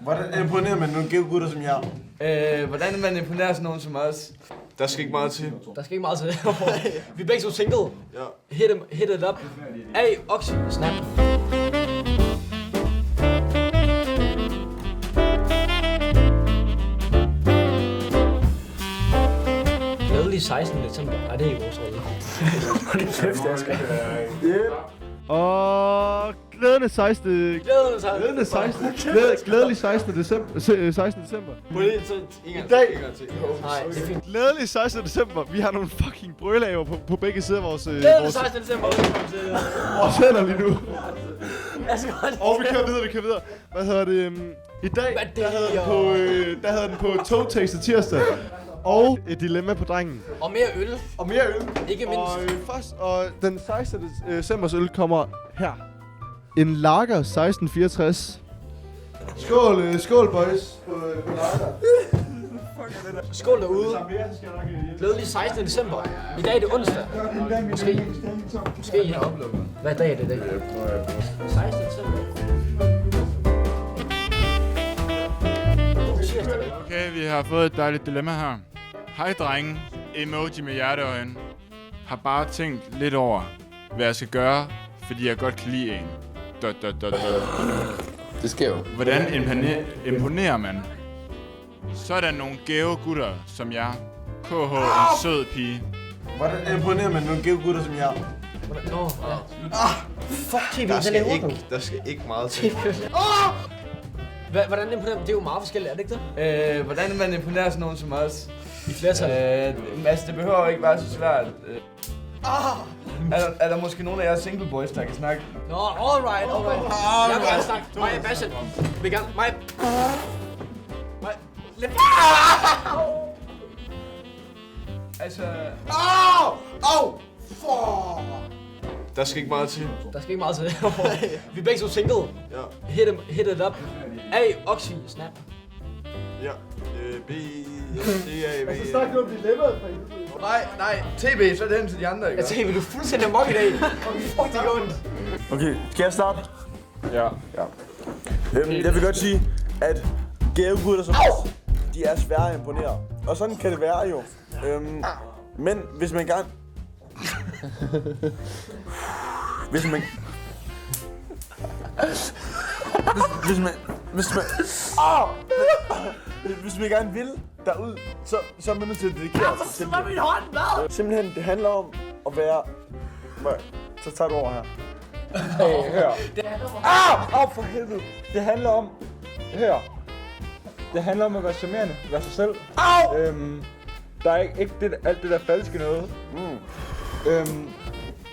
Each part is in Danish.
Hvordan imponerer man nogle geogutter som jer? Hvordan man imponerer sådan nogen som os? Der skal ikke meget til. Der skal ikke meget til. Vi er begge to single. Ja. Hit it up. Hey, Oxy, snap. Glædelig 16. december. Nej, det er ikke vores rolle. Hold det kæft, jeg skal. Og glædende 16. Glædelig 16. december. 16. december. På det, så en gang til. Nej, det er fint. Glædelig 16. december. Vi har nogle fucking brølaver på begge sider af vores... Glædelig 16. december. Vores hænder lige nu. Altså, Og vi kører videre. Hvad hedder det? I dag, der havde den på Togtaste tirsdag. Og et dilemma på drengen. Og mere øl. Ikke mindst. Og den 16. decembers øl kommer her. En lager 1664. Skål boys på lager. Skål derude. Glædelig 16. december. I dag er det onsdag. Måske ja. Hvad dag er det i dag? 16. december. Okay, vi har fået et dejligt dilemma her. Hej drenge, emoji med hjerteøjne. Har bare tænkt lidt over, hvad jeg skal gøre, fordi jeg godt kan lide en. Det sker jo. Hvordan imponerer man? Sådan nogle geogutter som jeg. KH, en sød pige. Hvordan imponerer man nogle geogutter som jer? Nå, fuck TV, Der skal ikke meget til. Hvordan imponerer man? Det er jo meget forskelligt, er det ikke det? Hvordan man imponerer sådan nogen som os? I flertal. Altså, det behøver ikke være så svært. Er der måske nogen af jer single boys, der kan snakke? Nå, alright. Jeg vil gerne snakke. Maja Bastian. Vi gerne. Maja. Altså... Der skal ikke meget til. Der skal ikke meget til. Vi er begge to single. Ja. Hit it up. Hey, Oxy, snap. Ja. B. C-A-B. Så snak nu om dilemmaet for Nej, TB, så er det hen til de andre, ikke? Jeg tænker, du er fuldstændig amok i dag. Fuck, det går ondt. Okay, skal jeg starte? Ja. Jeg vil godt sige, at geogutter som os, de er svære at imponere. Og sådan kan det være jo. Men hvis man gerne... Hvis man gerne vil derud, så er man nødt til at dedikere sig til det. Simpelthen, det handler om at være... Så tager du over her. Hør. For helvede. Det handler om... Hør. Det handler om at være charmerende. Være sig selv. Der er ikke alt det der falske noget.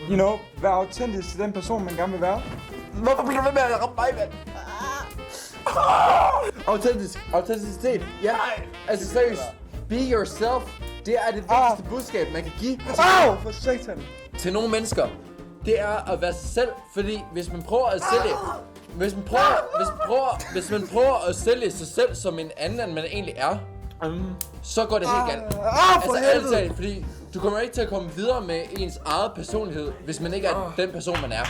You know, vær autentisk til den person, man gerne vil være. Hvorfor bliver du ved med at ramme mig, mand? Autenticitet. Ja, altså seriøst. Be yourself. Det er det vigtigste budskab, man kan give For satan. til nogle mennesker. Det er at være sig selv, fordi hvis man prøver at sælge... Hvis man prøver at sælge sig selv som en anden, end man egentlig er, så går det helt galt. Altså ærligt talt, fordi du kommer ikke til at komme videre med ens eget personlighed, hvis man ikke er den person, man er.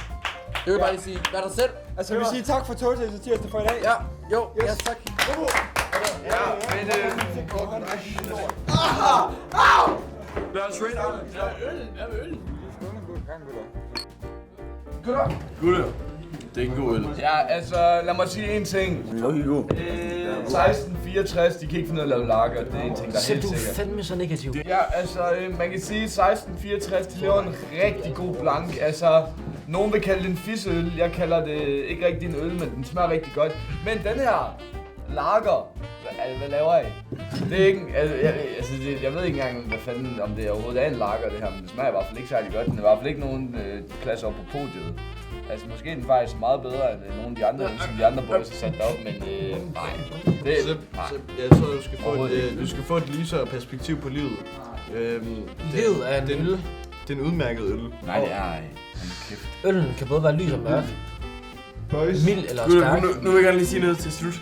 Jeg vil bare lige sige, vær dig selv. Altså, jeg vil sige tak for Togtaste tirsdag for i dag. Ja, jo, yes. Ja, tak. Lad os rate out. Gutter. Det er en god øl. Ja, altså, lad mig sige en ting. Okay, god. 1664, de kan ikke finde ud af at lave lager. Det er en ting, der er Selv helt du er sikkert. fandme så negativ. Ja, altså, man kan sige, 1664, de laver en rigtig god blank. Altså, nogen vil kalde det en fisseøl. Jeg kalder det ikke rigtig en øl, men den smager rigtig godt. Men den her lager, hvad laver I? Det er ikke, jeg ved ikke engang, hvad fanden, om det overhovedet er en lager, det her, men det smager i hvert fald ikke særlig godt. Den er i hvert fald ikke nogen klasse op på podiet. Altså, måske er den faktisk meget bedre end nogle af de andre, som de andre boys har sat derop, men nej. Jeg tror, du skal få et lysere perspektiv på livet. Livet er en øl. Det er en udmærket øl. Nej, det er ej. Øllen kan både være lys og mørk. Boys. Mild eller stærk. Nu vil jeg gerne lige sige noget til slut.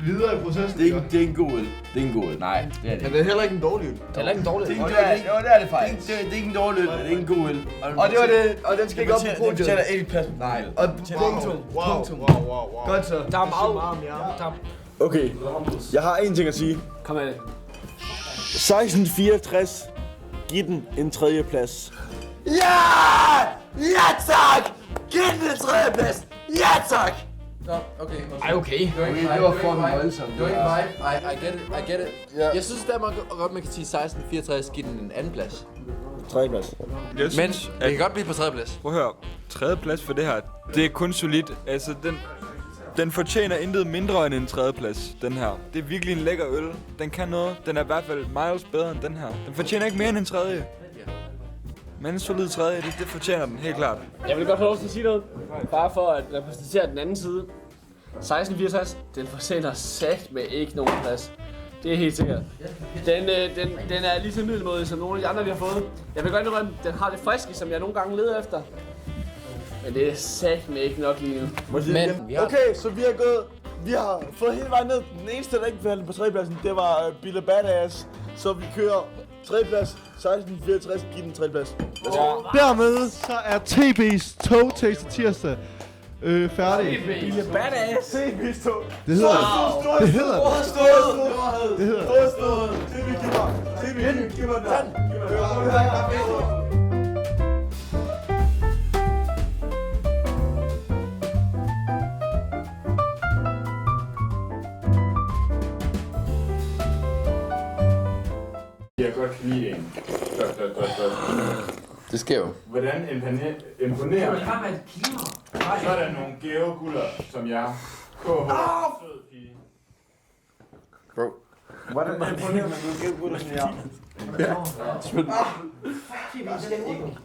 Videre i processen. Det er en god øl. Det er en god øl. Nej, det er det Men ikke. det er heller ikke en dårlig øl. Det er heller ikke en dårlig. Det er Jo, en- det er det faktisk. Det er ikke en dårlig øl, men det er en god øl. Og det var det, og den skal ikke op på Det podiet. fortjener ikke et pas. Nej, og punktum. Wow. Godt så. Der er meget. Okay, jeg har en ting at sige. Kom med det. 1664. Giv den en 3. plads. Ja! Ja tak! Giv den en 3. plads! Ja tak! Nå, okay. Ej, okay. Det var for voldsomt. Det var ikke mig. I get it. Yeah. Jeg synes, det er meget godt, man kan sige 1664, give den en anden plads. 3. plads. Jeg Men synes, det kan godt blive på 3. plads. Prøv at høre. 3. plads for det her, det er kun solidt. Altså, den fortjener intet mindre end en 3. plads, den her. Det er virkelig en lækker øl. Den kan noget. Den er i hvert fald miles bedre end den her. Den fortjener ikke mere end en 3. Men en solid 3. Det fortjener den, helt klart. Jeg vil godt få lov til at sige noget. Bare for at repræsentere den anden side. 1664, den fortjener sat med ikke nogen plads. Det er helt sikkert. Den er lige så middelmådig som nogle af de andre, vi har fået. Jeg vil godt indrømme, den har det friske, som jeg nogle gange leder efter. Men det er sat med ikke nok lige nu. Men vi har... Okay, så vi har fået hele vejen ned. Den eneste, der ikke faldt på 3. pladsen, det var Bille Badass. Så vi kører 3. plads, 1664, giv den 3. plads. Dermed så er TB's togtaste tirsdag færdig. Lille badass. TB's tog. Det hedder det. Det hedder det. TB, giv mig den. Jeg kan godt lide en. Det sker jo. Hvordan imponerer man? Så er der nogle gave guller, som jeg. KH, sød pige. Bro. Hvordan imponerer man nogle gave gutter, som jeg? Vi skal ikke.